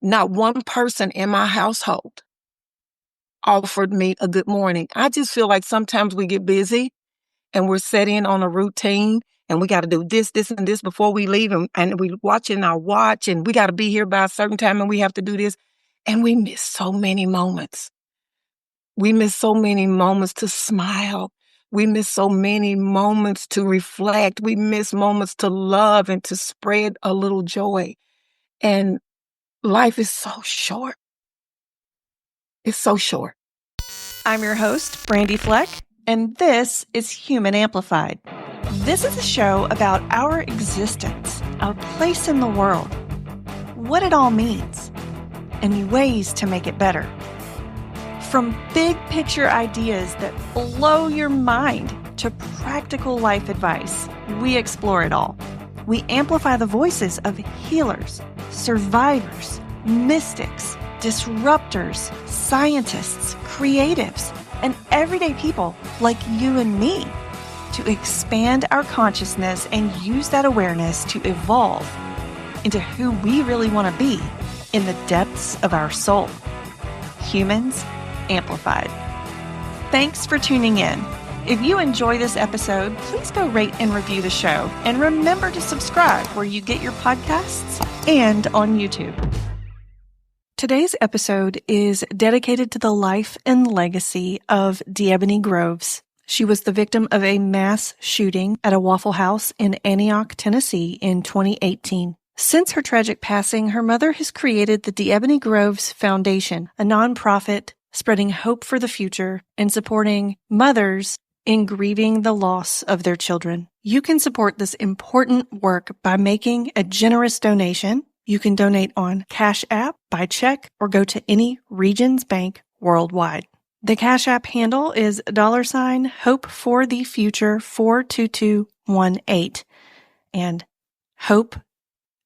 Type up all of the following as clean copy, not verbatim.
Not one person in my household offered me a good morning. I just feel like sometimes we get busy and we're set in on a routine and we got to do this, this, and this before we leave. And we watching our watch and we got to be here by a certain time and we have to do this. And we miss so many moments. We miss so many moments to smile. We miss so many moments to reflect. We miss moments to love and to spread a little joy. And life is so short. It's so short. I'm your host, Brandy Fleck, and this is Human Amplified. This is a show about our existence, our place in the world, what it all means, and ways to make it better. From big picture ideas that blow your mind to practical life advice, we explore it all. We amplify the voices of healers, survivors, mystics, disruptors, scientists, creatives, and everyday people like you and me to expand our consciousness and use that awareness to evolve into who we really want to be in the depths of our soul. Humans Amplified. Thanks for tuning in. If you enjoy this episode, please go rate and review the show. And remember to subscribe where you get your podcasts and on YouTube. Today's episode is dedicated to the life and legacy of DeEbony Groves. She was the victim of a mass shooting at a Waffle House in Antioch, Tennessee in 2018. Since her tragic passing, her mother has created the DeEbony Groves Foundation, a nonprofit spreading hope for the future and supporting mothers in grieving the loss of their children. You can support this important work by making a generous donation. You can donate on Cash App, by check, or go to any Regions Bank worldwide. The Cash App handle is $ Hope for the Future 42218. And Hope,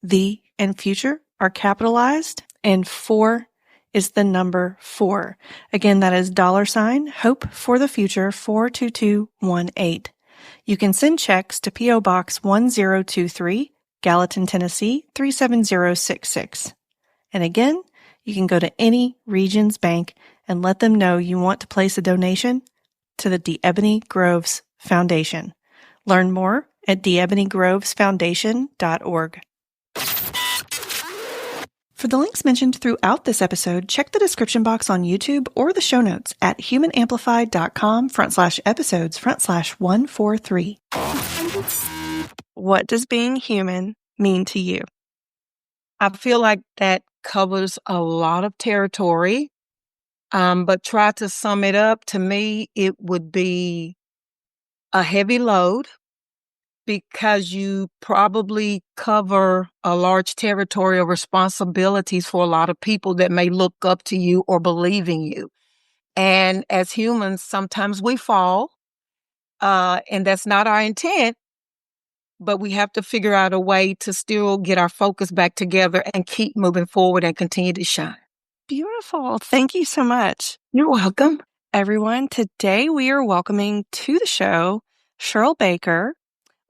the, and future are capitalized, and 4 is the number 4. Again, that is $ Hope for the Future 42218. You can send checks to P.O. Box 1023, Gallatin, Tennessee 37066. And again, you can go to any Regions Bank and let them know you want to place a donation to the DeEbony Groves Foundation. Learn more at DeEbonyGrovesFoundation.org. For the links mentioned throughout this episode, check the description box on YouTube or the show notes at humanamplified.com/episodes/143. What does being human mean to you? I feel like that covers a lot of territory, but try to sum it up. To me, it would be a heavy load because you probably cover a large territory of responsibilities for a lot of people that may look up to you or believe in you. And as humans, sometimes we fall, and that's not our intent. But we have to figure out a way to still get our focus back together and keep moving forward and continue to shine. Beautiful. Thank you so much. You're welcome. Everyone, today we are welcoming to the show Shirl Baker,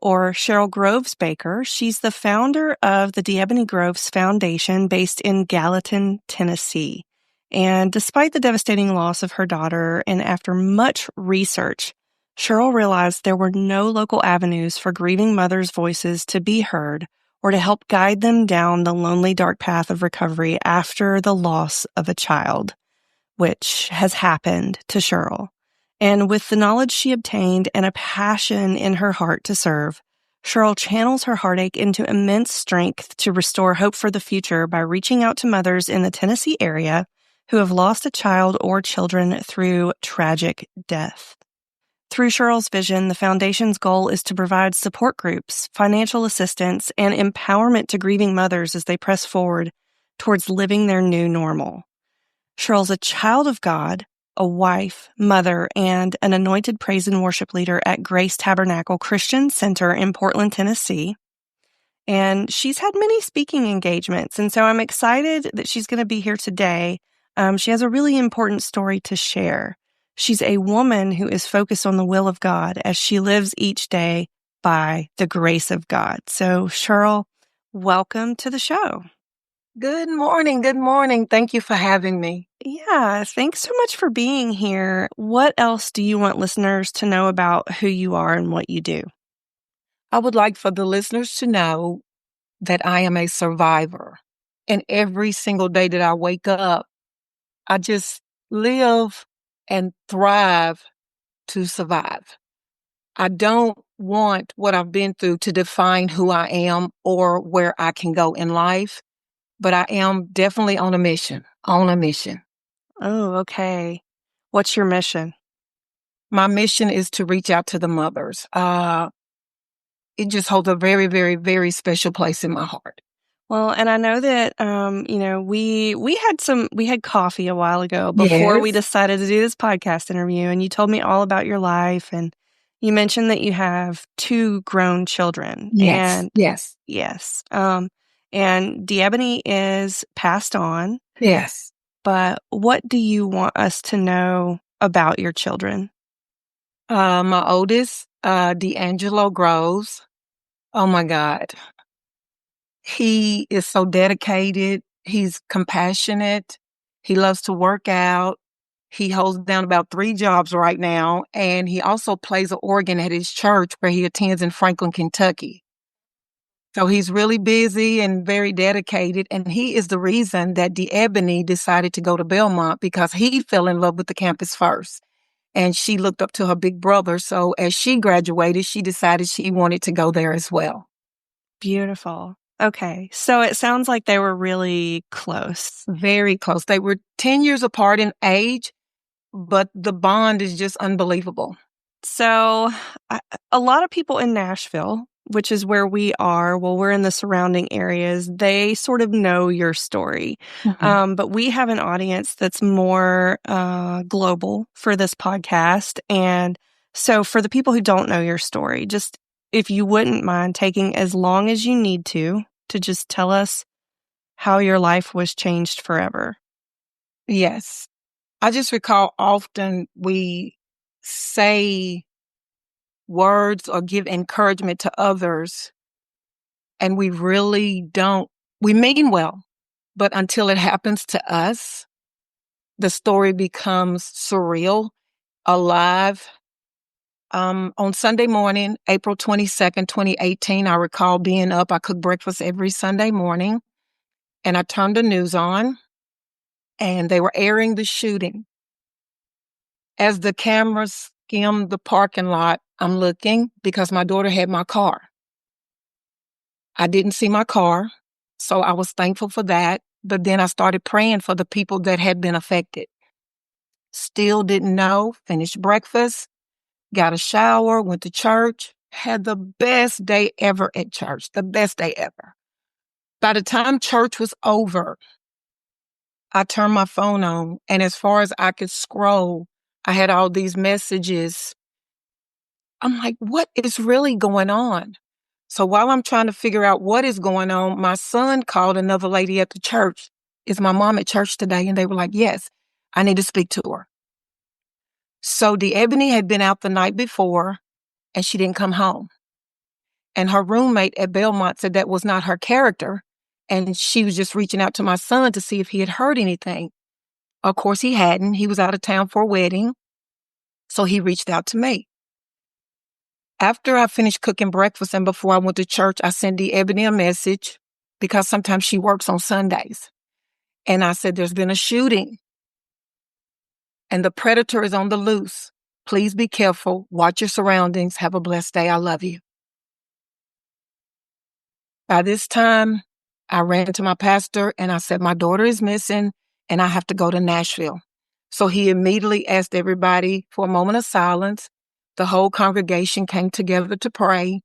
or Shirl Groves Baker. She's the founder of the DeEbony Groves Foundation based in Gallatin, Tennessee. And despite the devastating loss of her daughter, and after much research, Shirl realized there were no local avenues for grieving mothers' voices to be heard or to help guide them down the lonely, dark path of recovery after the loss of a child, which has happened to Shirl. And with the knowledge she obtained and a passion in her heart to serve, Shirl channels her heartache into immense strength to restore hope for the future by reaching out to mothers in the Tennessee area who have lost a child or children through tragic death. Through Shirl's vision, the Foundation's goal is to provide support groups, financial assistance, and empowerment to grieving mothers as they press forward towards living their new normal. Shirl's a child of God, a wife, mother, and an anointed praise and worship leader at Grace Tabernacle Christian Center in Portland, Tennessee. And she's had many speaking engagements, and so I'm excited that she's going to be here today. She has a really important story to share. She's a woman who is focused on the will of God as she lives each day by the grace of God. So, Shirl, welcome to the show. Good morning. Good morning. Thank you for having me. Yeah, thanks so much for being here. What else do you want listeners to know about who you are and what you do? I would like for the listeners to know that I am a survivor. And every single day that I wake up, I just live and thrive to survive. I don't want what I've been through to define who I am or where I can go in life, but I am definitely on a mission, on a mission. Oh, okay. What's your mission? My mission is to reach out to the mothers. It just holds a very, very, very special place in my heart. Well, and I know that we had coffee a while ago before we Yes, decided to do this podcast interview, and you told me all about your life, and you mentioned that you have two grown children, yes, and yes, yes, and DeEbony is passed on. yes. But what do you want us to know about your children? My oldest, D'Angelo Groves. Oh my God. He is so dedicated. He's compassionate. He loves to work out. He holds down about 3 jobs right now, and he also plays an organ at his church where he attends in Franklin, Kentucky. So he's really busy and very dedicated, and he is the reason that DeEbony decided to go to Belmont because he fell in love with the campus first, and she looked up to her big brother. So as she graduated, she decided she wanted to go there as well. Beautiful. Okay. So it sounds like they were really close. Very close. They were 10 years apart in age, but the bond is just unbelievable. So a lot of people in Nashville, which is where we are, well, we're in the surrounding areas, they sort of know your story. Mhm. But we have an audience that's more global for this podcast. And so for the people who don't know your story, just if you wouldn't mind taking as long as you need to just tell us how your life was changed forever. Yes. I just recall often we say words or give encouragement to others, and we really don't. We mean well, but until it happens to us, the story becomes surreal, alive. On Sunday morning, April 22nd, 2018, I recall being up. I cook breakfast every Sunday morning, and I turned the news on, and they were airing the shooting. As the cameras skimmed the parking lot, I'm looking because my daughter had my car. I didn't see my car, so I was thankful for that. But then I started praying for the people that had been affected. Still didn't know, finished breakfast, got a shower, went to church, had the best day ever at church, the best day ever. By the time church was over, I turned my phone on, and as far as I could scroll, I had all these messages. I'm like, what is really going on? So while I'm trying to figure out what is going on, my son called another lady at the church. Is my mom at church today? And they were like, yes, I need to speak to her. So DeEbony had been out the night before and she didn't come home. And her roommate at Belmont said that was not her character. And she was just reaching out to my son to see if he had heard anything. Of course, he hadn't. He was out of town for a wedding. So he reached out to me. After I finished cooking breakfast and before I went to church, I sent DeEbony a message because sometimes she works on Sundays. And I said, there's been a shooting and the predator is on the loose. Please be careful. Watch your surroundings. Have a blessed day. I love you. By this time, I ran to my pastor and I said, my daughter is missing and I have to go to Nashville. So he immediately asked everybody for a moment of silence. The whole congregation came together to pray.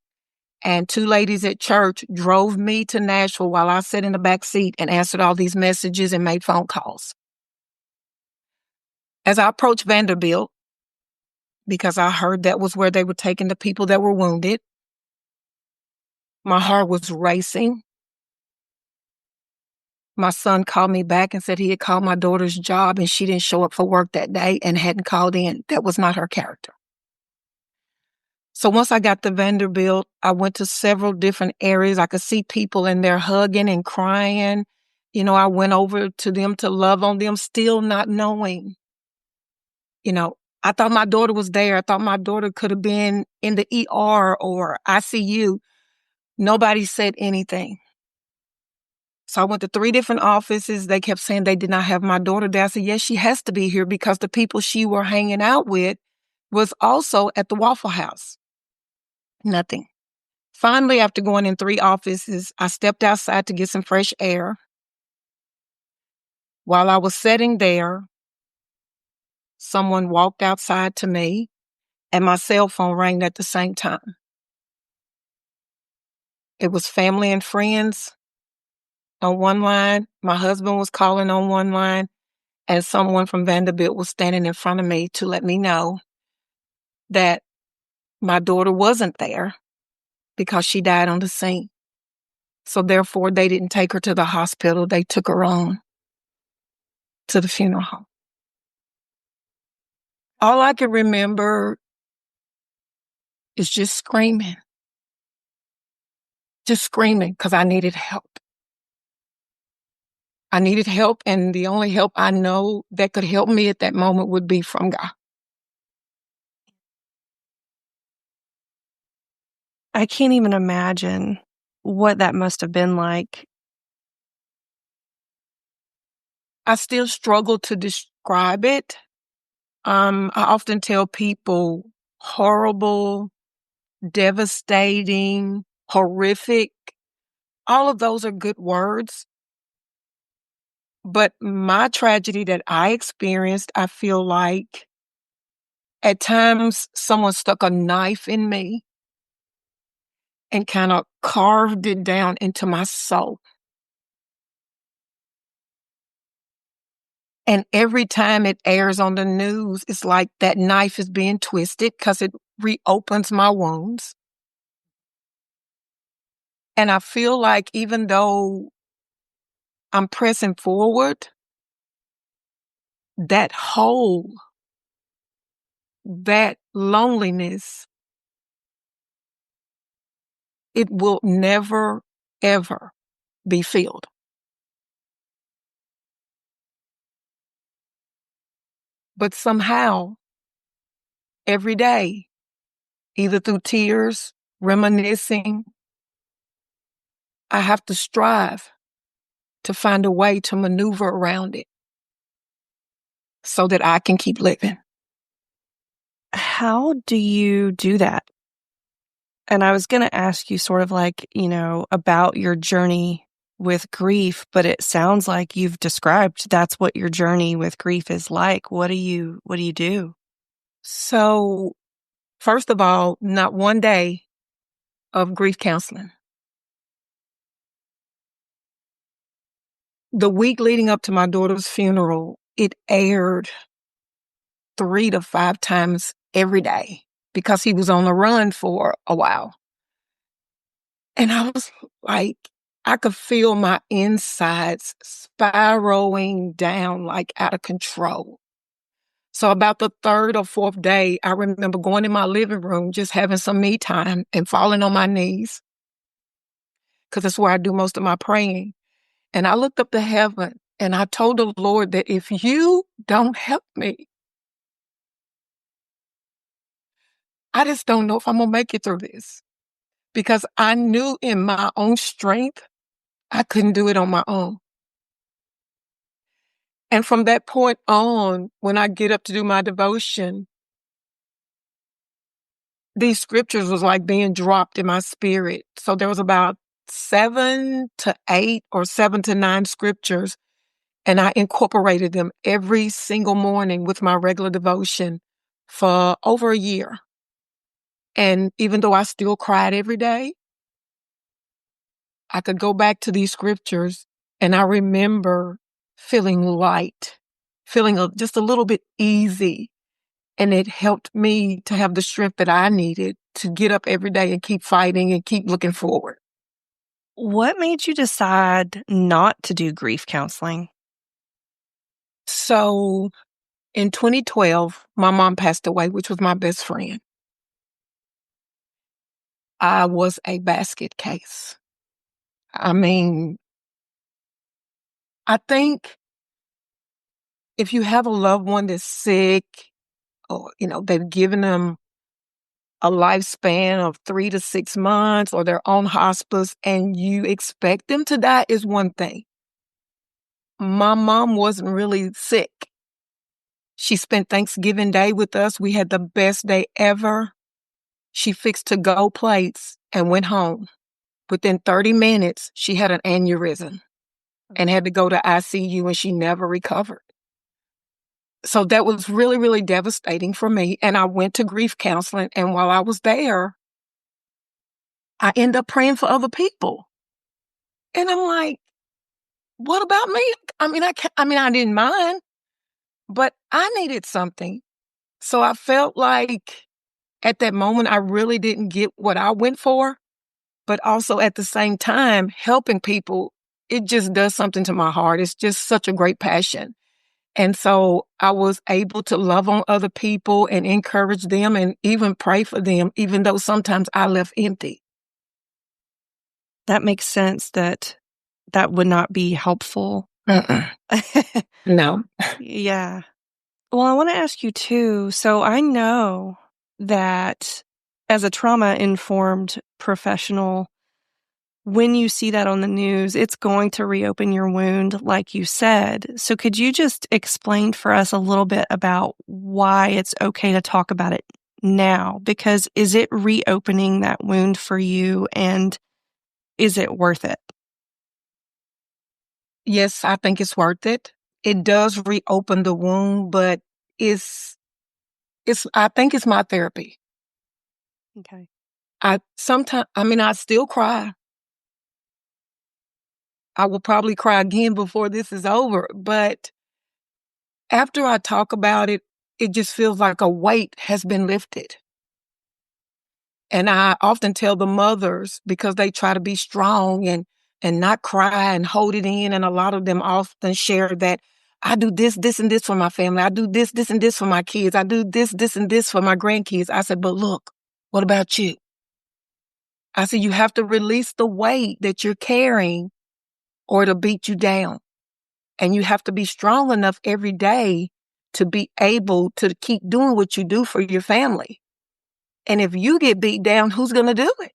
And 2 ladies at church drove me to Nashville while I sat in the back seat and answered all these messages and made phone calls. As I approached Vanderbilt, because I heard that was where they were taking the people that were wounded, my heart was racing. My son called me back and said he had called my daughter's job and she didn't show up for work that day and hadn't called in. That was not her character. So once I got to Vanderbilt, I went to several different areas. I could see people in there hugging and crying. I went over to them to love on them, still not knowing. I thought my daughter was there. I thought my daughter could have been in the ER or ICU. Nobody said anything. So I went to 3 different offices. They kept saying they did not have my daughter there. I said, yes, she has to be here because the people she were hanging out with was also at the Waffle House. Nothing. Finally, after going in 3 offices, I stepped outside to get some fresh air. While I was sitting there, someone walked outside to me, and my cell phone rang at the same time. It was family and friends on one line. My husband was calling on one line, and someone from Vanderbilt was standing in front of me to let me know that my daughter wasn't there because she died on the scene. So therefore, they didn't take her to the hospital. They took her on to the funeral home. All I can remember is just screaming because I needed help. I needed help, and the only help I know that could help me at that moment would be from God. I can't even imagine what that must have been like. I still struggle to describe it. I often tell people horrible, devastating, horrific. All of those are good words. But my tragedy that I experienced, I feel like at times someone stuck a knife in me and kind of carved it down into my soul. And every time it airs on the news, it's like that knife is being twisted because it reopens my wounds. And I feel like even though I'm pressing forward, that hole, that loneliness, it will never, ever be filled. But somehow, every day, either through tears, reminiscing, I have to strive to find a way to maneuver around it so that I can keep living. How do you do that? And I was going to ask you sort of like, about your journey with grief, but it sounds like you've described that's what your journey with grief is like. What do you do? So, first of all, not one day of grief counseling. The week leading up to my daughter's funeral, it aired 3 to 5 times every day because he was on the run for a while. And I was like, I could feel my insides spiraling down like out of control. So about the 3rd or 4th day, I remember going in my living room, just having some me time and falling on my knees because that's where I do most of my praying. And I looked up to heaven and I told the Lord that if you don't help me, I just don't know if I'm going to make it through this. Because I knew in my own strength, I couldn't do it on my own. And from that point on, when I get up to do my devotion, these scriptures was like being dropped in my spirit. So there was about 7 to 8 or 7 to 9 scriptures, and I incorporated them every single morning with my regular devotion for over a year. And even though I still cried every day, I could go back to these scriptures and I remember feeling light, feeling just a little bit easy. And it helped me to have the strength that I needed to get up every day and keep fighting and keep looking forward. What made you decide not to do grief counseling? So in 2012, my mom passed away, which was my best friend. I was a basket case. I mean, I think if you have a loved one that's sick or, they've given them a lifespan of 3 to 6 months or they're on hospice and you expect them to die is one thing. My mom wasn't really sick. She spent Thanksgiving Day with us. We had the best day ever. She fixed to-go plates and went home. Within 30 minutes, she had an aneurysm and had to go to ICU, and she never recovered. So that was really, really devastating for me. And I went to grief counseling. And while I was there, I ended up praying for other people. And I'm like, what about me? I didn't mind, but I needed something. So I felt like at that moment, I really didn't get what I went for, but also at the same time, helping people, it just does something to my heart. It's just such a great passion. And so I was able to love on other people and encourage them and even pray for them, even though sometimes I left empty. That makes sense that would not be helpful. No. Yeah. Well, I want to ask you too. So I know that as a trauma-informed professional, when you see that on the news, it's going to reopen your wound, like you said. So could you just explain for us a little bit about why it's okay to talk about it now? Because is it reopening that wound for you, and is it worth it? Yes, I think it's worth it. It does reopen the wound, but I think it's my therapy. Okay. I still cry. I will probably cry again before this is over, but after I talk about it, it just feels like a weight has been lifted. And I often tell the mothers, because they try to be strong and not cry and hold it in, and a lot of them often share that I do this, this, and this for my family. I do this, this, and this for my kids. I do this, this, and this for my grandkids. I said, but look, what about you? I said, you have to release the weight that you're carrying or it'll beat you down. And you have to be strong enough every day to be able to keep doing what you do for your family. And if you get beat down, who's going to do it?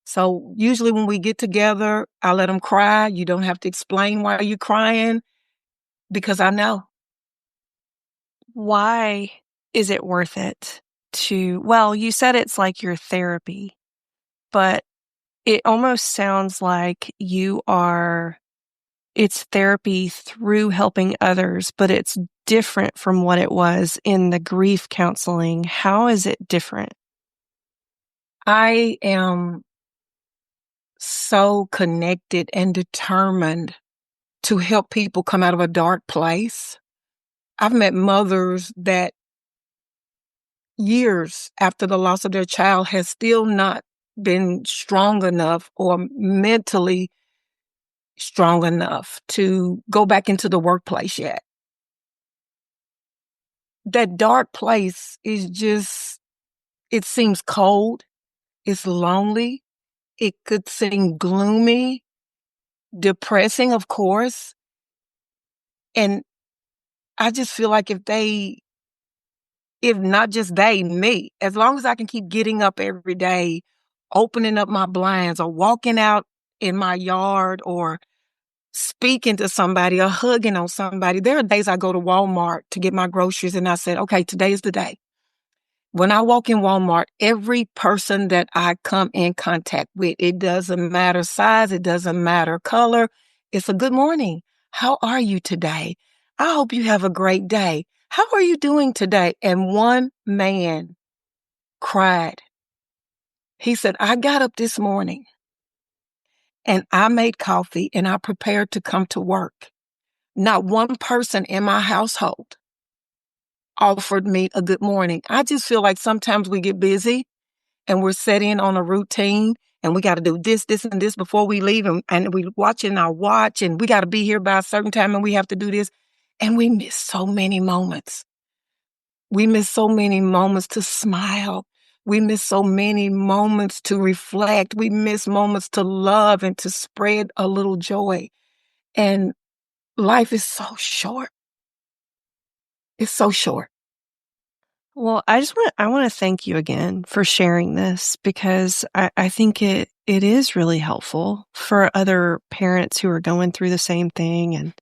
So usually when we get together, I let them cry. You don't have to explain why you're crying because I know. Why is it worth it well, you said it's like your therapy, but it almost sounds like it's therapy through helping others, but it's different from what it was in the grief counseling. How is it different? I am so connected and determined to help people come out of a dark place. I've met mothers that years after the loss of their child has still not been strong enough or mentally strong enough to go back into the workplace yet. That dark place is just, it seems cold. It's lonely. It could seem gloomy, depressing, of course. And I just feel like if not just they, me, as long as I can keep getting up every day, opening up my blinds or walking out in my yard or speaking to somebody or hugging on somebody. There are days I go to Walmart to get my groceries and I said, okay, today is the day. When I walk in Walmart, every person that I come in contact with, it doesn't matter size, it doesn't matter color. It's a good morning. How are you today? I hope you have a great day. How are you doing today? And one man cried. He said, I got up this morning and I made coffee and I prepared to come to work. Not one person in my household offered me a good morning. I just feel like sometimes we get busy and we're set in on a routine and we got to do this, this, and this before we leave. And we watching our watch and we got to be here by a certain time and we have to do this. And we miss so many moments. We miss so many moments to smile. We miss so many moments to reflect. We miss moments to love and to spread a little joy. And life is so short. It's so short. Well, I want to thank you again for sharing this because I think it is really helpful for other parents who are going through the same thing. And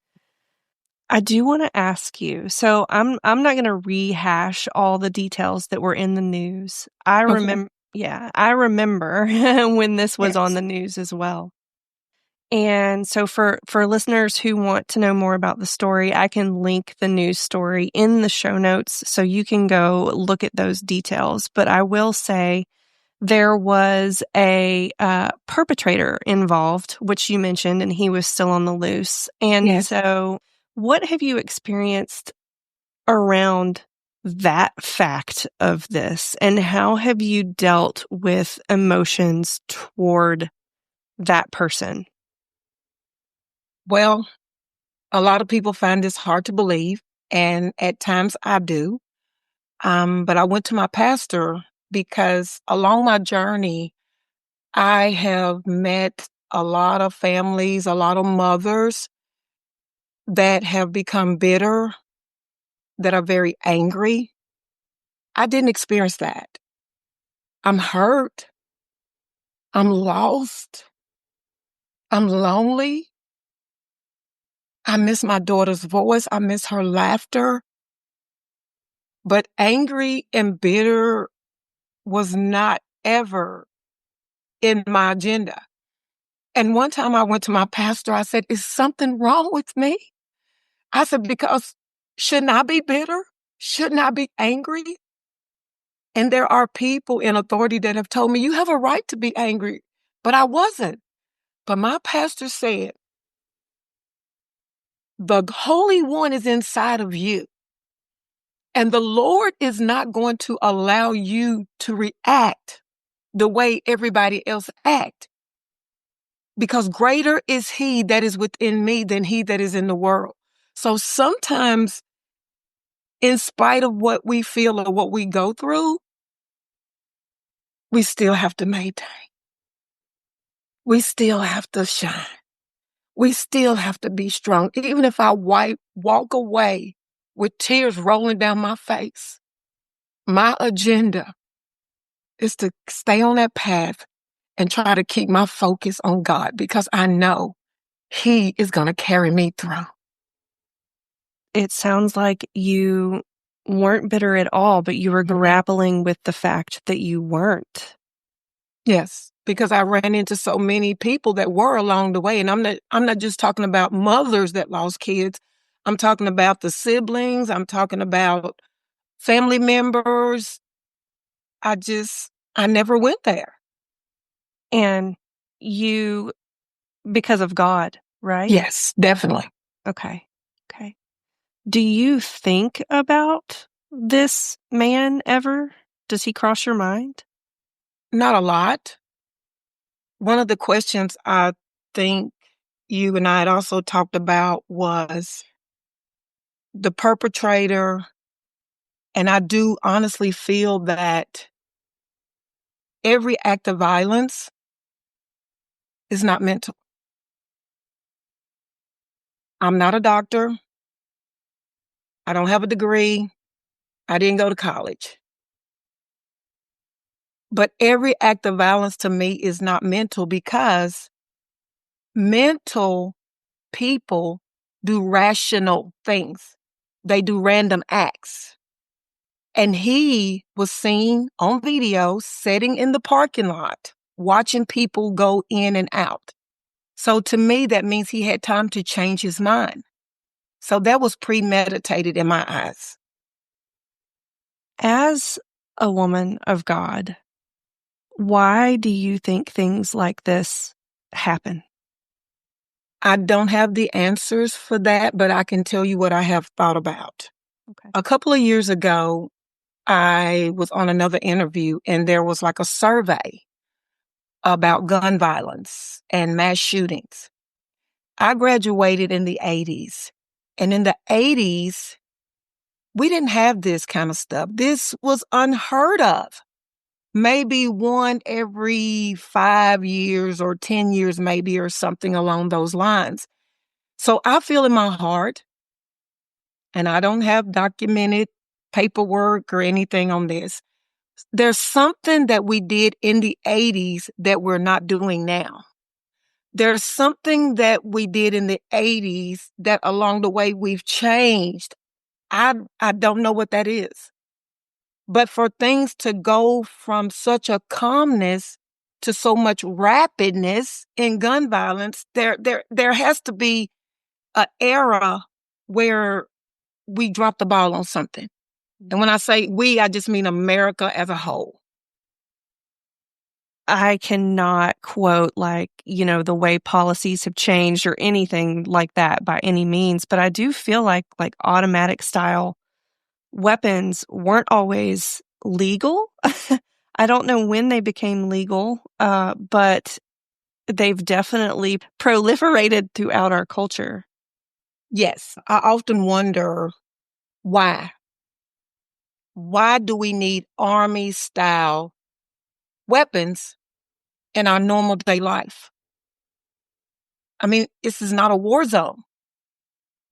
I do want to ask you, so I'm not going to rehash all the details that were in the news. Okay. I remember when this was on Yes. the news as well. And so for listeners who want to know more about the story, I can link the news story in the show notes so you can go look at those details. But I will say there was a perpetrator involved, which you mentioned, and he was still on the loose. And Yes. so what have you experienced around that fact of this? And how have you dealt with emotions toward that person? Well, a lot of people find this hard to believe, and at times I do. But I went to my pastor because along my journey, I have met a lot of families, a lot of mothers that have become bitter, that are very angry. I didn't experience that. I'm hurt. I'm lost. I'm lonely. I miss my daughter's voice. I miss her laughter. But angry and bitter was not ever in my agenda. And one time I went to my pastor, I said, "Is something wrong with me?" I said, "Because shouldn't I be bitter? Shouldn't I be angry?" And there are people in authority that have told me, "You have a right to be angry." But I wasn't. But my pastor said, "The Holy One is inside of you. And the Lord is not going to allow you to react the way everybody else act. Because greater is he that is within me than he that is in the world." So sometimes, in spite of what we feel or what we go through, we still have to maintain. We still have to shine. We still have to be strong. Even if I walk away with tears rolling down my face, my agenda is to stay on that path and try to keep my focus on God because I know he is going to carry me through. It sounds like you weren't bitter at all, but you were grappling with the fact that you weren't. Yes, because I ran into so many people that were along the way. And I'm not just talking about mothers that lost kids. I'm talking about the siblings. I'm talking about family members. I never went there. And you, because of God, right? Yes, definitely. Okay. Okay. Do you think about this man ever? Does he cross your mind? Not a lot. One of the questions I think you and I had also talked about was the perpetrator. And I do honestly feel that every act of violence is not mental. I'm not a doctor. I don't have a degree. I didn't go to college. But every act of violence to me is not mental because mental people do rational things. They do random acts. And he was seen on video sitting in the parking lot, watching people go in and out. So to me, that means he had time to change his mind. So that was premeditated in my eyes. As a woman of God, why do you think things like this happen? I don't have the answers for that, but I can tell you what I have thought about. Okay. A couple of years ago, I was on another interview and there was like a survey about gun violence and mass shootings. I graduated in the 80s. And in the 80s, we didn't have this kind of stuff. This was unheard of. Maybe one every 5 years or 10 years, maybe, or something along those lines. So I feel in my heart, and I don't have documented paperwork or anything on this. There's something that we did in the 80s that we're not doing now. There's something that we did in the 80s that along the way we've changed. I don't know what that is. But for things to go from such a calmness to so much rapidness in gun violence, there has to be an era where we dropped the ball on something. And when I say we, I just mean America as a whole. I cannot quote the way policies have changed or anything like that by any means, but I do feel like automatic style weapons weren't always legal. I don't know when they became legal, but they've definitely proliferated throughout our culture. Yes, I often wonder why. Why do we need army style weapons in our normal day life? I mean, this is not a war zone.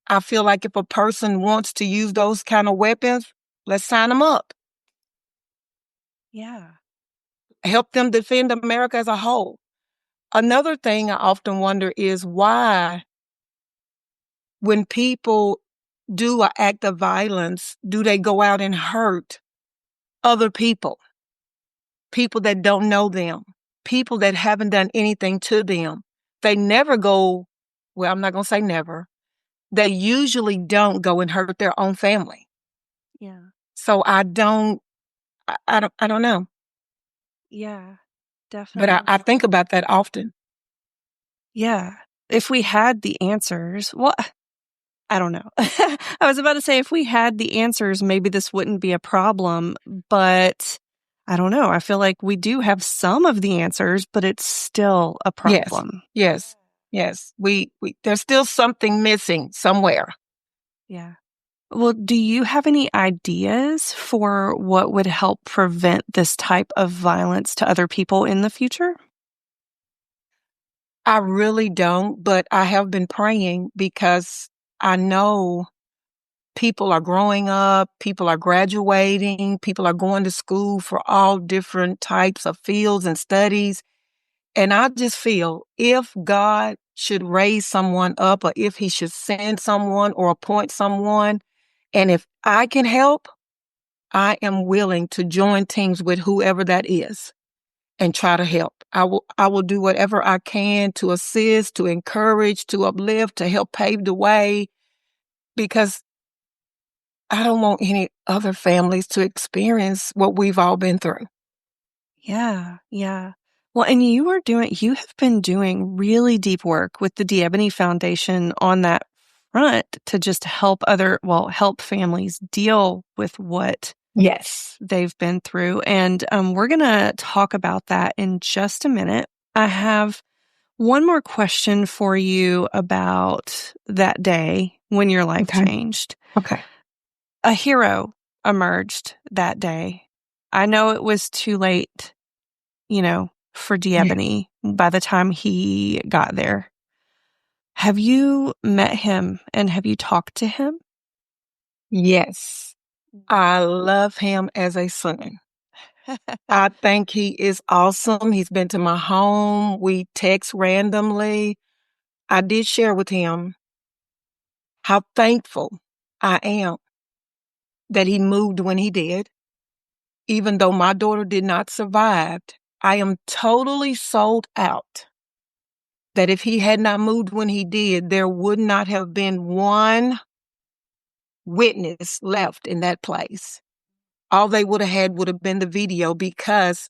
I feel like if a person wants to use those kind of weapons, let's sign them up. Yeah. Help them defend America as a whole. Another thing I often wonder is why, when people do an act of violence, do they go out and hurt other people? People that don't know them, people that haven't done anything to them. They never go, well, I'm not going to say never. They usually don't go and hurt their own family. Yeah. So I don't know. Yeah, But definitely. I think about that often. Yeah. If we had the answers, well, I don't know. I was about to say if we had the answers, maybe this wouldn't be a problem, but I don't know. I feel like we do have some of the answers, but it's still a Yes, problem. yes, yes. We there's still something missing somewhere. Yeah. Well, do you have any ideas for what would help prevent this type of violence to other people in the future? I really don't, but I have been praying because I know people are growing up, people are graduating, people are going to school for all different types of fields and studies. And I just feel if God should raise someone up or if he should send someone or appoint someone, and if I can help, I am willing to join teams with whoever that is and try to help. I will do whatever I can to assist, to encourage, to uplift, to help pave the way, because I don't want any other families to experience what we've all been through. Yeah, yeah. Well, and you have been doing really deep work with the DeEbony Foundation on that front to just help families deal with what Yes. they've been through. And we're going to talk about that in just a minute. I have one more question for you about that day when your life Okay. changed. Okay. A hero emerged that day. I know it was too late, for Yeah. DeEbony by the time he got there. Have you met him and have you talked to him? Yes. I love him as a son. I think he is awesome. He's been to my home. We text randomly. I did share with him how thankful I am that he moved when he did. Even though my daughter did not survive, I am totally sold out that if he had not moved when he did, there would not have been one witness left in that place. All they would have had would have been the video because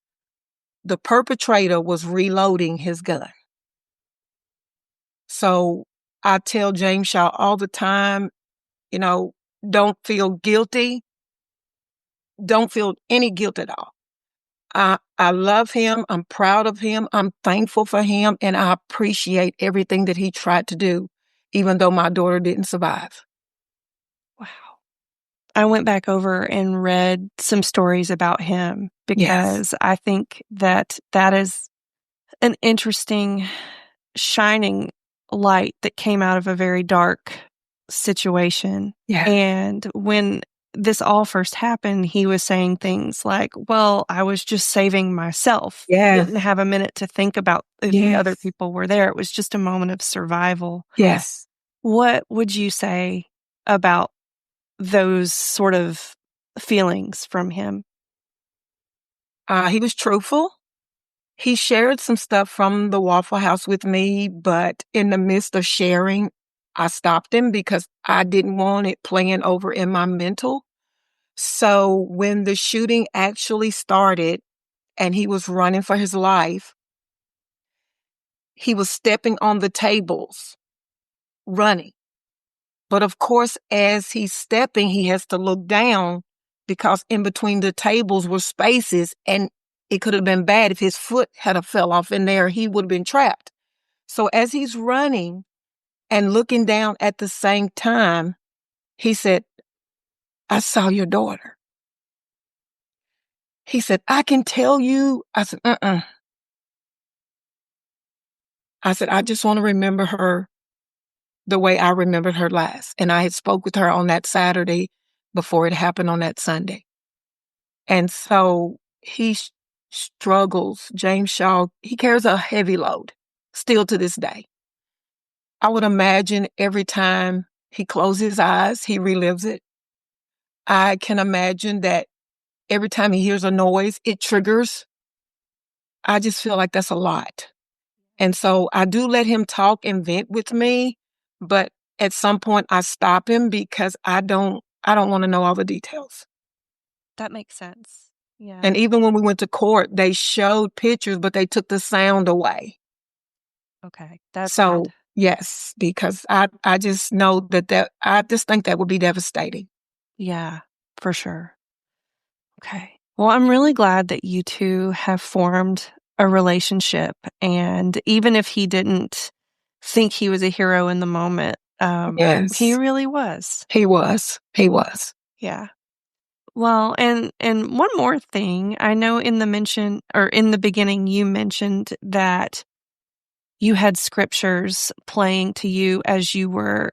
the perpetrator was reloading his gun. So I tell James Shaw all the time, you know, don't feel guilty. Don't feel any guilt at all. I love him. I'm proud of him. I'm thankful for him. And I appreciate everything that he tried to do, even though my daughter didn't survive. Wow. I went back over and read some stories about him Yes. because I think that is an interesting shining light that came out of a very dark situation. Yeah. And when this all first happened, he was saying things like, well, I was just saving myself. Yes. Didn't have a minute to think about if the other Yes. people were there. It was just a moment of survival. Yes. What would you say about those sort of feelings from him? He was truthful. He shared some stuff from the Waffle House with me, but in the midst of sharing, I stopped him because I didn't want it playing over in my mental. So when the shooting actually started and he was running for his life, he was stepping on the tables, running. But of course, as he's stepping, he has to look down because in between the tables were spaces, and it could have been bad if his foot had a fell off in there, he would have been trapped. So as he's running and looking down at the same time, he said, I saw your daughter. He said, I can tell you. I said, I said, I just want to remember her the way I remembered her last. And I had spoke with her on that Saturday before it happened on that Sunday. And so he struggles. James Shaw, he carries a heavy load still to this day. I would imagine every time he closes his eyes, he relives it. I can imagine that every time he hears a noise, it triggers. I just feel like that's a lot. And so I do let him talk and vent with me, but at some point I stop him because I don't want to know all the details. That makes sense. Yeah. And even when we went to court, they showed pictures, but they took the sound away. Okay. That's So sad. yes, because I just know that I just think that would be devastating. Yeah, for sure. Okay. Well, I'm really glad that you two have formed a relationship. And even if he didn't think he was a hero in the moment, he Yes, really was. he was. He was. Yeah. Well, and one more thing, I know in the beginning you mentioned that you had scriptures playing to you as you were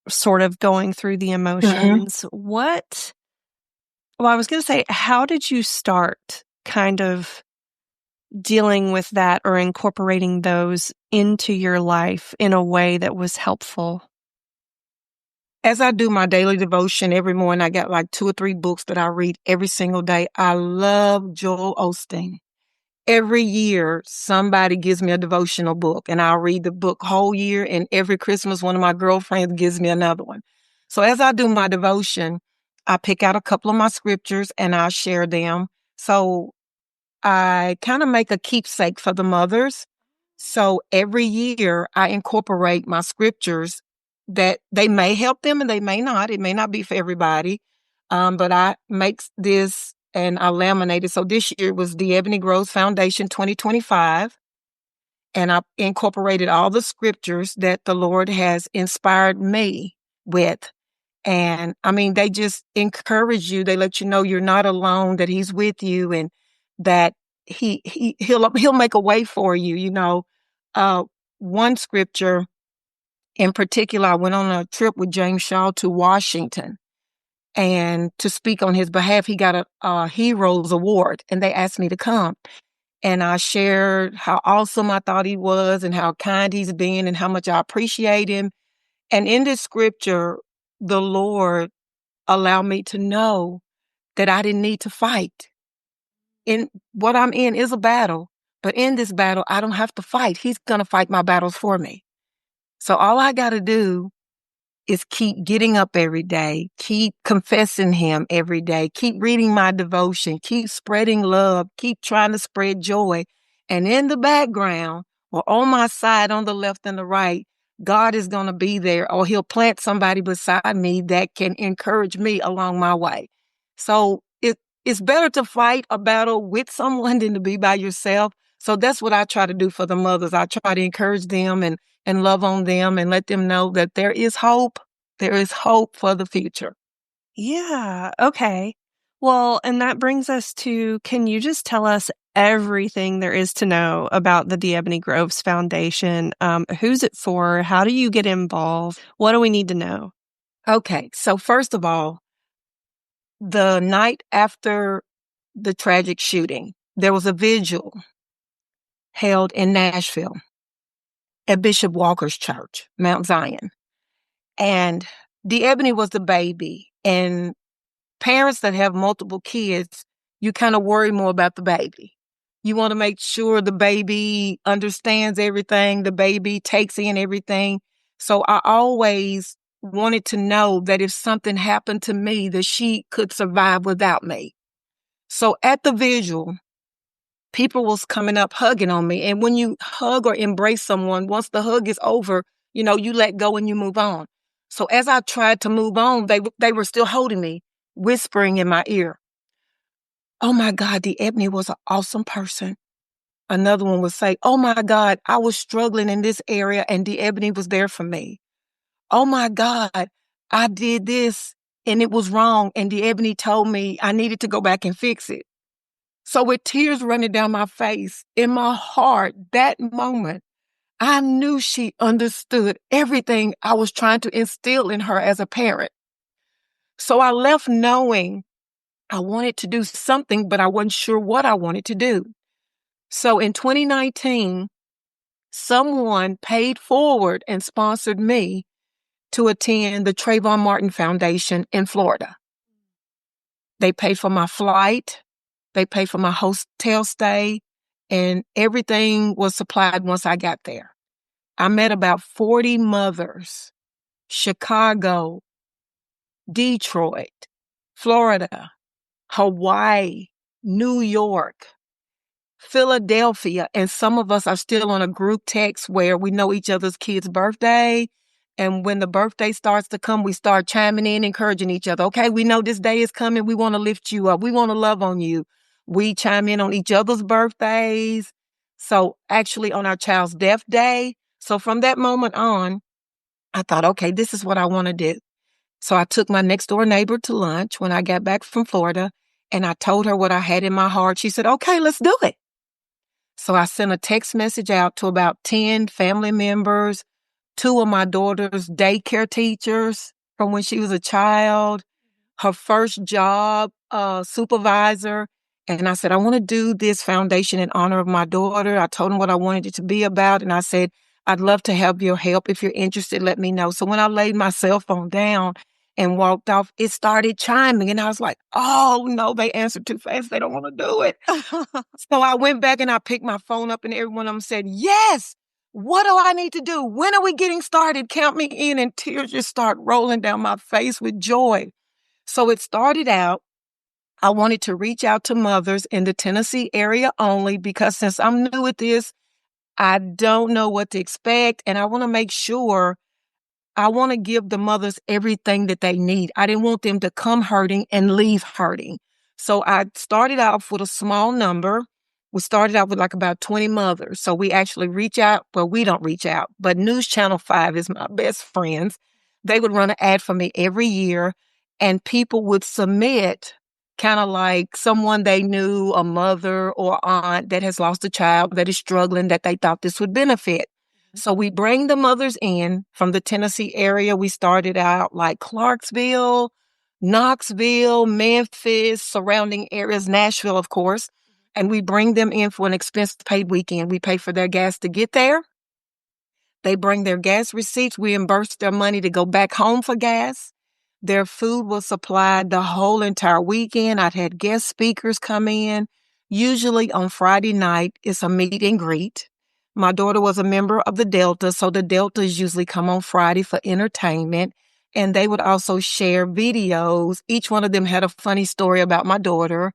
sort of going through the Mhm. emotions. Well, I was going to say, how did you start kind of dealing with that or incorporating those into your life in a way that was helpful? As I do my daily devotion every morning, I got like 2 or 3 books that I read every single day. I love Joel Osteen. Every year, somebody gives me a devotional book, and I'll read the book whole year, and every Christmas, one of my girlfriends gives me another one. So as I do my devotion, I pick out a couple of my scriptures, and I share them. So I kind of make a keepsake for the mothers. So every year I incorporate my scriptures that they may help them and they may not. It may not be for everybody. But I make this and I laminate it. So this year was DeEbony Groves Foundation 2025. And I incorporated all the scriptures that the Lord has inspired me with. And I mean, they just encourage you. They let you know you're not alone, that he's with you and that he'll make a way for you. Uh, one scripture in particular, I went on a trip with James Shaw to Washington and to speak on his behalf. He got a Heroes Award and they asked me to come. And I shared how awesome I thought he was and how kind he's been and how much I appreciate him. And in this scripture, the Lord allowed me to know that I didn't need to fight. In what I'm in is a battle, but in this battle, I don't have to fight. He's going to fight my battles for me. So all I got to do is keep getting up every day, keep confessing him every day, keep reading my devotion, keep spreading love, keep trying to spread joy. And in the background, or on my side, on the left and the right, God is going to be there, or he'll plant somebody beside me that can encourage me along my way. So it's better to fight a battle with someone than to be by yourself. So that's what I try to do for the mothers. I try to encourage them and love on them and let them know that there is hope. There is hope for the future. Yeah. Okay. Well, and that brings us to, can you just tell us everything there is to know about the DeEbony Groves Foundation. Who's it for? How do you get involved? What do we need to know? Okay, so first of all, the night after the tragic shooting, there was a vigil held in Nashville at Bishop Walker's church, Mount Zion. And DeEbony was the baby. And parents that have multiple kids, you kind of worry more about the baby. You want to make sure the baby understands everything, the baby takes in everything. So I always wanted to know that if something happened to me, that she could survive without me. So at the vigil, people was coming up hugging on me. And when you hug or embrace someone, once the hug is over, you let go and you move on. So as I tried to move on, they were still holding me, whispering in my ear, "Oh my God, DeEbony was an awesome person." Another one would say, "Oh my God, I was struggling in this area and DeEbony was there for me. Oh my God, I did this and it was wrong and DeEbony told me I needed to go back and fix it." So with tears running down my face, in my heart, that moment, I knew she understood everything I was trying to instill in her as a parent. So I left knowing I wanted to do something, but I wasn't sure what I wanted to do. So in 2019, someone paid forward and sponsored me to attend the Trayvon Martin Foundation in Florida. They paid for my flight, they paid for my hotel stay, and everything was supplied once I got there. I met about 40 mothers, Chicago, Detroit, Florida, Hawaii, New York, Philadelphia, and some of us are still on a group text where we know each other's kids' birthday. And when the birthday starts to come, we start chiming in, encouraging each other. Okay, we know this day is coming. We want to lift you up. We want to love on you. We chime in on each other's birthdays. So actually on our child's death day. So from that moment on, I thought, okay, this is what I want to do. So I took my next door neighbor to lunch when I got back from Florida, and I told her what I had in my heart. She said, okay, let's do it. So I sent a text message out to about 10 family members, 2 of my daughter's daycare teachers from when she was a child, her first job, supervisor. And I said, I want to do this foundation in honor of my daughter. I told them what I wanted it to be about. And I said, I'd love to have your help. If you're interested, let me know. So when I laid my cell phone down and walked off, it started chiming. And I was like, oh no, they answered too fast. They don't want to do it. So I went back and I picked my phone up and every one of them said, yes. What do I need to do? When are we getting started? Count me in. And tears just start rolling down my face with joy. So it started out, I wanted to reach out to mothers in the Tennessee area only because since I'm new at this, I don't know what to expect. And I want to make sure I want to give the mothers everything that they need. I didn't want them to come hurting and leave hurting. So I started off with a small number. We started out with like about 20 mothers. So we actually reach out. Well, we don't reach out, but News Channel 5 is my best friends. They would run an ad for me every year and people would submit kind of like someone they knew, a mother or aunt that has lost a child that is struggling that they thought this would benefit. So we bring the mothers in from the Tennessee area. We started out like Clarksville, Knoxville, Memphis, surrounding areas, Nashville, of course. And we bring them in for an expense-paid weekend. We pay for their gas to get there. They bring their gas receipts. We reimburse their money to go back home for gas. Their food was supplied the whole entire weekend. I'd had guest speakers come in. Usually on Friday night, it's a meet and greet. My daughter was a member of the Delta, so the Deltas usually come on Friday for entertainment. And they would also share videos. Each one of them had a funny story about my daughter.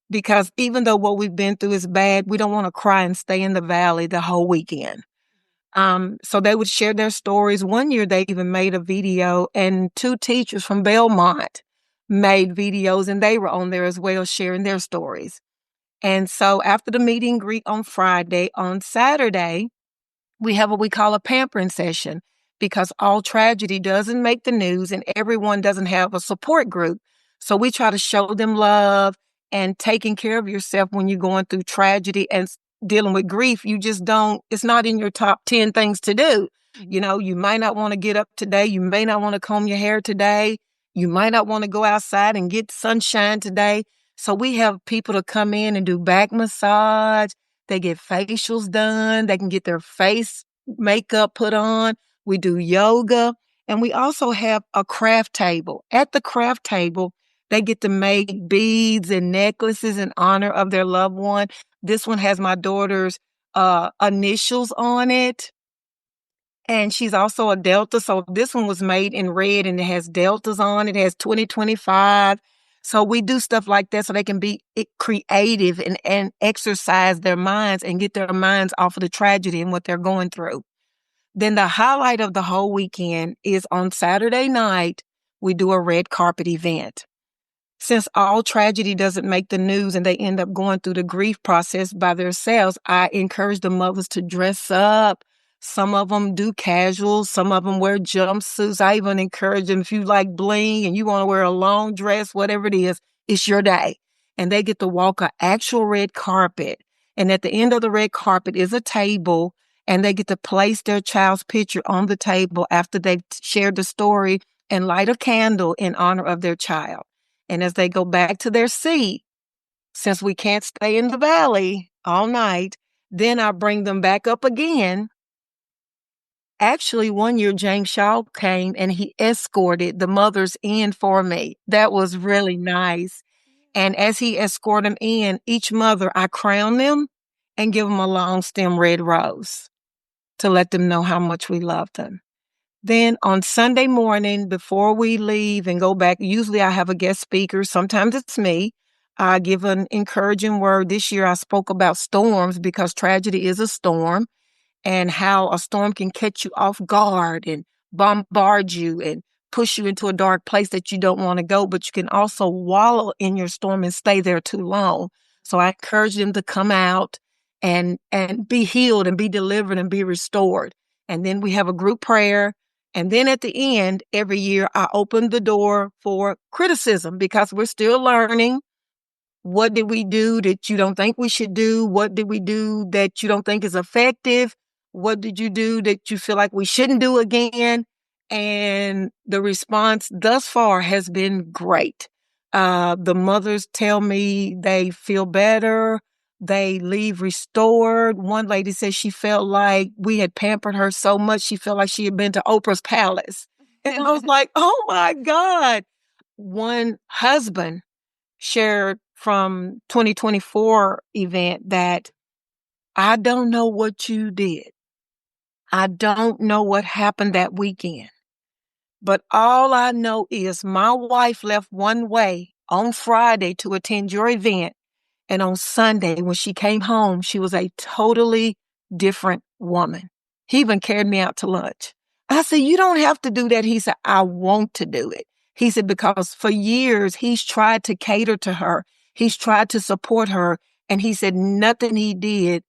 Because even though what we've been through is bad, we don't want to cry and stay in the valley the whole weekend. So they would share their stories. One year they even made a video and 2 teachers from Belmont made videos and they were on there as well sharing their stories. And so after the meet and greet on Friday, on Saturday, we have what we call a pampering session because all tragedy doesn't make the news and everyone doesn't have a support group. So we try to show them love and taking care of yourself when you're going through tragedy and dealing with grief. You just don't, it's not in your top 10 things to do. You know, you might not want to get up today. You may not want to comb your hair today. You might not want to go outside and get sunshine today. So we have people to come in and do back massage. They get facials done. They can get their face makeup put on. We do yoga. And we also have a craft table. At the craft table, they get to make beads and necklaces in honor of their loved one. This one has my daughter's initials on it. And she's also a Delta. So this one was made in red and it has Deltas on it. It has 2025. So we do stuff like that so they can be creative and exercise their minds and get their minds off of the tragedy and what they're going through. Then the highlight of the whole weekend is on Saturday night, we do a red carpet event. Since all tragedy doesn't make the news and they end up going through the grief process by themselves, I encourage the mothers to dress up. Some of them do casual. Some of them wear jumpsuits. I even encourage them, if you like bling and you want to wear a long dress, whatever it is, it's your day. And they get to walk an actual red carpet. And at the end of the red carpet is a table, and they get to place their child's picture on the table after they've shared the story and light a candle in honor of their child. And as they go back to their seat, since we can't stay in the valley all night, then I bring them back up again. Actually, one year James Shaw came and he escorted the mothers in for me. That was really nice. And as he escorted them in, each mother, I crown them and give them a long stem red rose to let them know how much we love them. Then on Sunday morning, before we leave and go back, usually I have a guest speaker. Sometimes it's me. I give an encouraging word. This year I spoke about storms because tragedy is a storm, and how a storm can catch you off guard and bombard you and push you into a dark place that you don't want to go, but you can also wallow in your storm and stay there too long. So I encourage them to come out and be healed and be delivered and be restored. And then we have a group prayer. And then at the end, every year, I open the door for criticism because we're still learning. What did we do that you don't think we should do? What did we do that you don't think is effective? What did you do that you feel like we shouldn't do again? And the response thus far has been great. The mothers tell me they feel better. They leave restored. One lady said she felt like we had pampered her so much, she felt like she had been to Oprah's palace. And I was like, oh my God. One husband shared from 2024 event that I don't know what you did. I don't know what happened that weekend. But all I know is my wife left one way on Friday to attend your event. And on Sunday, when she came home, she was a totally different woman. He even carried me out to lunch. I said, you don't have to do that. He said, I want to do it. He said, because for years, he's tried to cater to her. He's tried to support her. And he said, nothing he did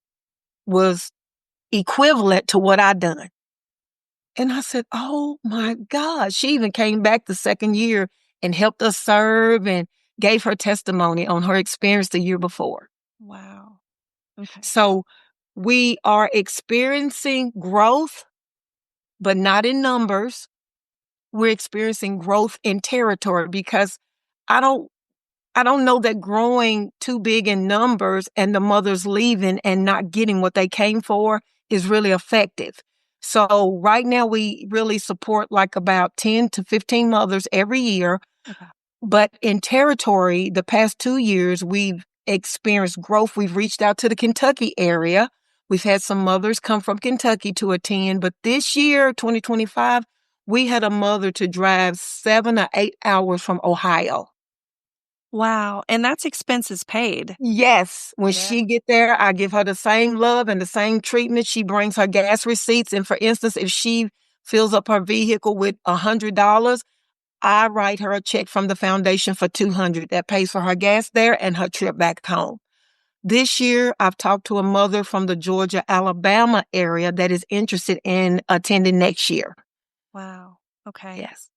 was equivalent to what I done. And I said, oh my God. She even came back the second year and helped us serve and gave her testimony on her experience the year before. Wow. Okay. So we are experiencing growth, but not in numbers. We're experiencing growth in territory because I don't know that growing too big in numbers and the mothers leaving and not getting what they came for is really effective. So right now we really support like about 10 to 15 mothers every year. Okay. But in territory, the past 2 years, we've experienced growth. We've reached out to the Kentucky area. We've had some mothers come from Kentucky to attend. But this year, 2025, we had a mother to drive 7 or 8 hours from Ohio. Wow. And that's expenses paid. Yes. When Yeah. she get there, I give her the same love and the same treatment. She brings her gas receipts. And for instance, if she fills up her vehicle with $100, I write her a check from the foundation for $200 that pays for her gas there and her trip back home. This year, I've talked to a mother from the Georgia, Alabama area that is interested in attending next year. Wow. Okay. Yes.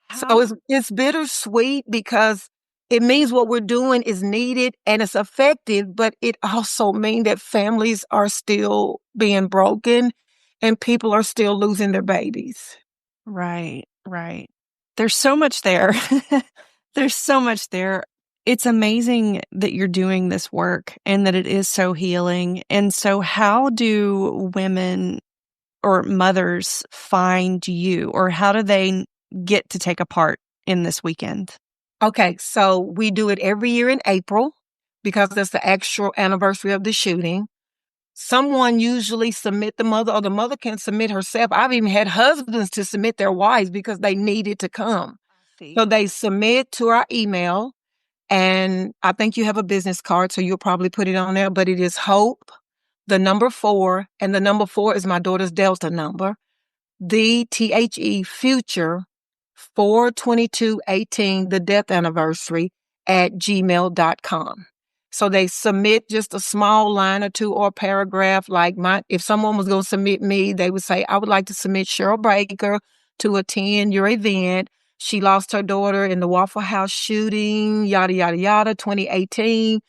How? So it's bittersweet because it means what we're doing is needed and it's effective, but it also means that families are still being broken and people are still losing their babies. Right, right. There's so much there. There's so much there. It's amazing that you're doing this work and that it is so healing. And so, how do women or mothers find you, or how do they get to take a part in this weekend? Okay, so we do it every year in April because that's the actual anniversary of the shooting. Someone usually submit the mother, or the mother can submit herself. I've even had husbands to submit their wives because they needed to come. See. So they submit to our email, and I think you have a business card, so you'll probably put it on there, but it is Hope, the number 4, and the number 4 is my daughter's Delta number. The future 4/22/18, the death anniversary at gmail.com. So they submit just a small line or two or a paragraph. Like if someone was going to submit me, they would say, I would like to submit Shirl Baker to attend your event. She lost her daughter in the Waffle House shooting, yada, yada, yada, 2018.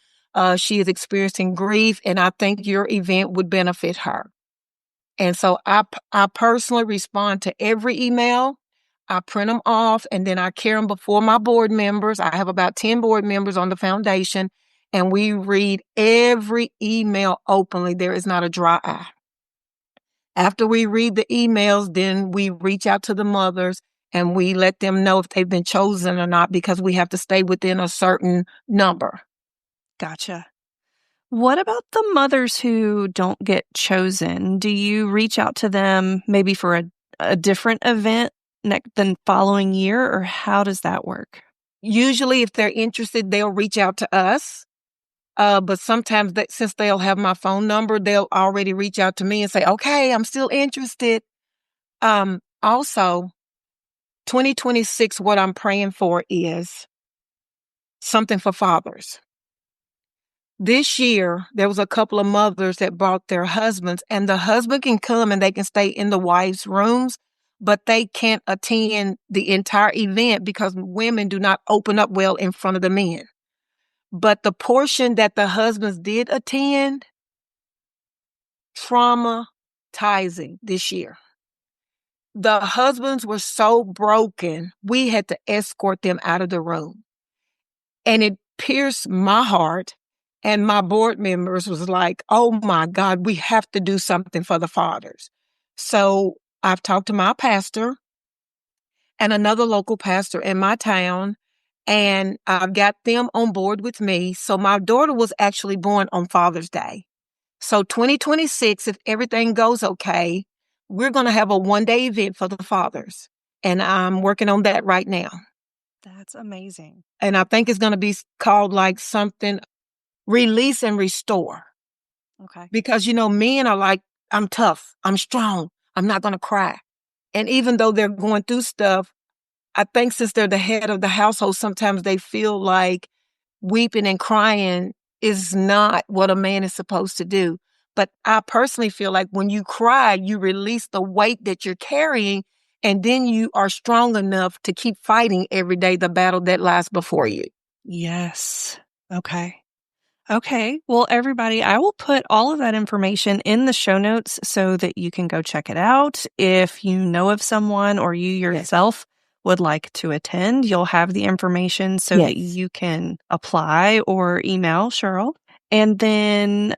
She is experiencing grief, and I think your event would benefit her. And so I personally respond to every email. I print them off, and then I carry them before my board members. I have about 10 board members on the foundation, and we read every email openly. There is not a dry eye. After we read the emails, then we reach out to the mothers and we let them know if they've been chosen or not, because we have to stay within a certain number. Gotcha. What about the mothers who don't get chosen? Do you reach out to them maybe for a different event the following year, or how does that work? Usually, if they're interested, they'll reach out to us. But sometimes since they'll have my phone number, they'll already reach out to me and say, okay, I'm still interested. Also, 2026, what I'm praying for is something for fathers. This year, there was a couple of mothers that brought their husbands, and the husband can come and they can stay in the wife's rooms, but they can't attend the entire event because women do not open up well in front of the men. But the portion that the husbands did attend, traumatizing this year. The husbands were so broken, we had to escort them out of the room. And it pierced my heart. And my board members was like, oh my God, we have to do something for the fathers. So I've talked to my pastor and another local pastor in my town, and I've got them on board with me. So my daughter was actually born on Father's Day. So 2026, if everything goes okay, we're going to have a one-day event for the fathers. And I'm working on that right now. That's amazing. And I think it's going to be called like something release and restore. Okay. Because, men are like, I'm tough, I'm strong, I'm not going to cry. And even though they're going through stuff, I think since they're the head of the household, sometimes they feel like weeping and crying is not what a man is supposed to do. But I personally feel like when you cry, you release the weight that you're carrying, and then you are strong enough to keep fighting every day the battle that lies before you. Yes. Okay. Okay. Well, everybody, I will put all of that information in the show notes so that you can go check it out. If you know of someone or you yourself would like to attend, you'll have the information so that you can apply or email Shirl. And then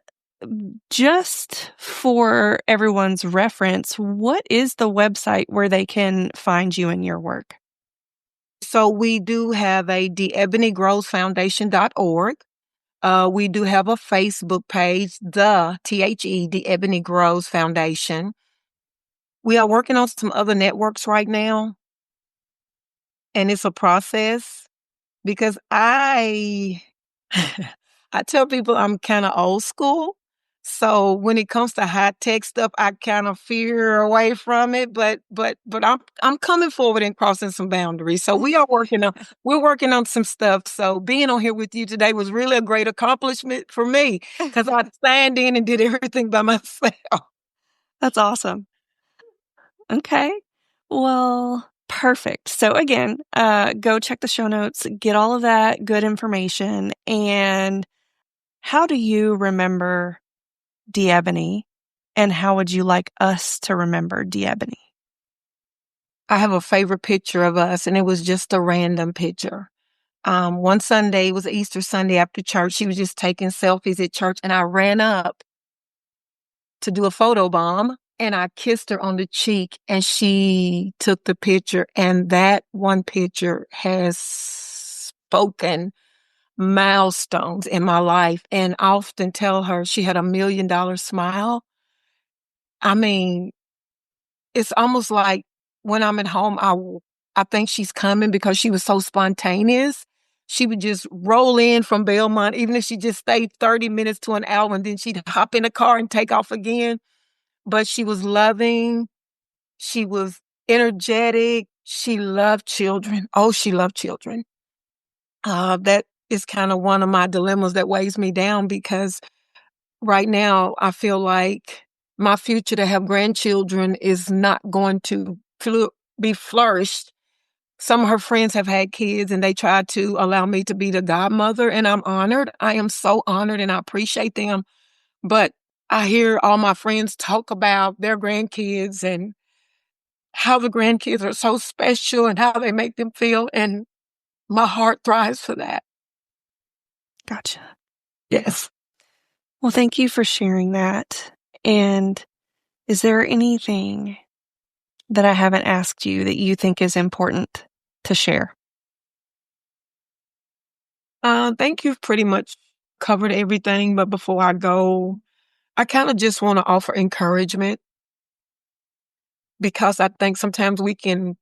just for everyone's reference, what is the website where they can find you and your work? So we do have a DeEbony Groves Foundation.org. We do have a Facebook page, DeEbony Groves Foundation. We are working on some other networks right now, and it's a process because I tell people I'm kind of old school. So when it comes to high tech stuff, I kind of fear away from it. But I'm coming forward and crossing some boundaries. So we're working on some stuff. So being on here with you today was really a great accomplishment for me because I signed in and did everything by myself. That's awesome. Okay. Well, Perfect. So again, go check the show notes, get all of that good information. And how do you remember DeEbony, and how would you like us to remember DeEbony? I have a favorite picture of us, and it was just a random picture. One Sunday, it was Easter Sunday after church, she was just taking selfies at church, and I ran up to do a photo bomb, and I kissed her on the cheek, and she took the picture, and that one picture has spoken milestones in my life. And I often tell her she had $1 million smile. I mean, it's almost like when I'm at home, I think she's coming because she was so spontaneous. She would just roll in from Belmont, even if she just stayed 30 minutes to an hour, and then she'd hop in the car and take off again. But she was loving. She was energetic. She loved children. Oh, she loved children. That is kind of one of my dilemmas that weighs me down, because right now I feel like my future to have grandchildren is not going to be flourished. Some of her friends have had kids, and they tried to allow me to be the godmother, and I'm honored. I am so honored, and I appreciate them. But I hear all my friends talk about their grandkids and how the grandkids are so special and how they make them feel, and my heart thrives for that. Gotcha. Yes. Well, thank you for sharing that. And is there anything that I haven't asked you that you think is important to share? I think you've pretty much covered everything, but before I go, I kind of just want to offer encouragement, because I think sometimes we can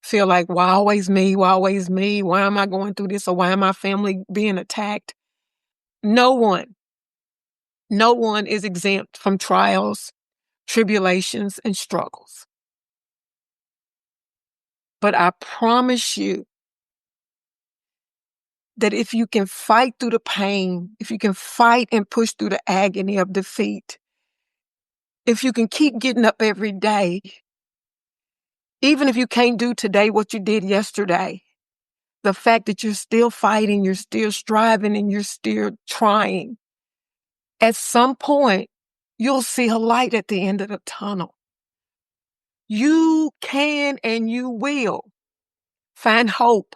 feel like, why always me? Why always me? Why am I going through this? Or why am my family being attacked? No one is exempt from trials, tribulations, and struggles. But I promise you that if you can fight through the pain, if you can fight and push through the agony of defeat, if you can keep getting up every day, even if you can't do today what you did yesterday, the fact that you're still fighting, you're still striving, and you're still trying, at some point, you'll see a light at the end of the tunnel. You can and you will find hope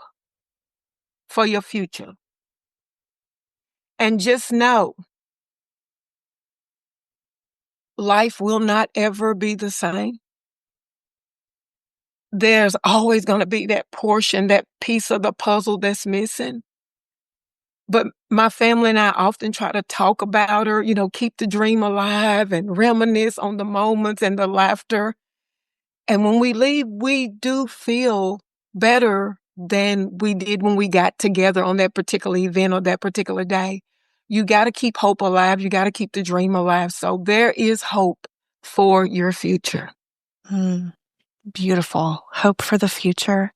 for your future. And just know, life will not ever be the same. There's always going to be that portion, that piece of the puzzle that's missing. But my family and I often try to talk about her, keep the dream alive and reminisce on the moments and the laughter. And when we leave, we do feel better than we did when we got together on that particular event or that particular day. You got to keep hope alive. You got to keep the dream alive. So there is hope for your future. Beautiful. Hope for the future.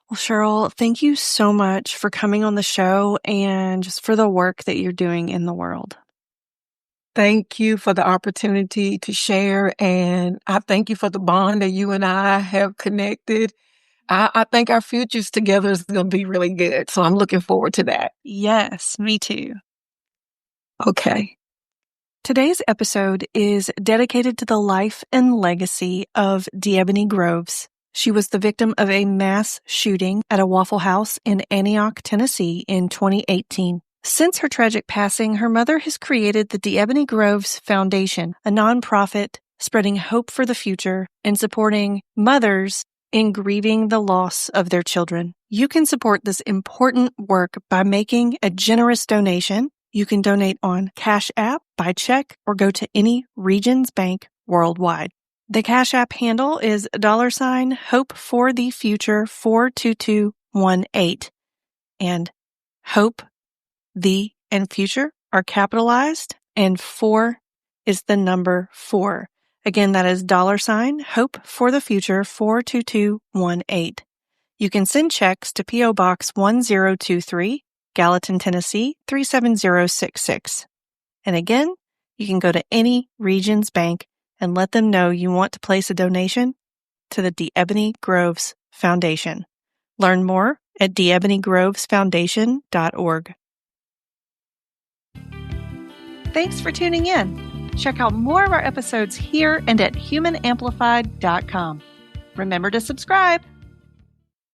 Well, Shirl, thank you so much for coming on the show and just for the work that you're doing in the world. Thank you for the opportunity to share, and I thank you for the bond that you and I have connected. I think our futures together is going to be really good, so I'm looking forward to that. Yes, me too. Okay. Today's episode is dedicated to the life and legacy of DeEbony Groves. She was the victim of a mass shooting at a Waffle House in Antioch, Tennessee in 2018. Since her tragic passing, her mother has created the DeEbony Groves Foundation, a nonprofit spreading hope for the future and supporting mothers in grieving the loss of their children. You can support this important work by making a generous donation. You can donate on Cash App, by check, or go to any Regions Bank worldwide. The Cash App handle is $Hope for the Future 42218. And hope, the, and future are capitalized, and 4 is the number 4. Again, that is $Hope for the Future 42218. You can send checks to P.O. Box 1023, Gallatin, Tennessee 37066. And again, you can go to any Regions Bank and let them know you want to place a donation, to the DeEbony Groves Foundation. Learn more at DeEbonyGrovesFoundation.org. Thanks for tuning in. Check out more of our episodes here and at humanamplified.com. Remember to subscribe.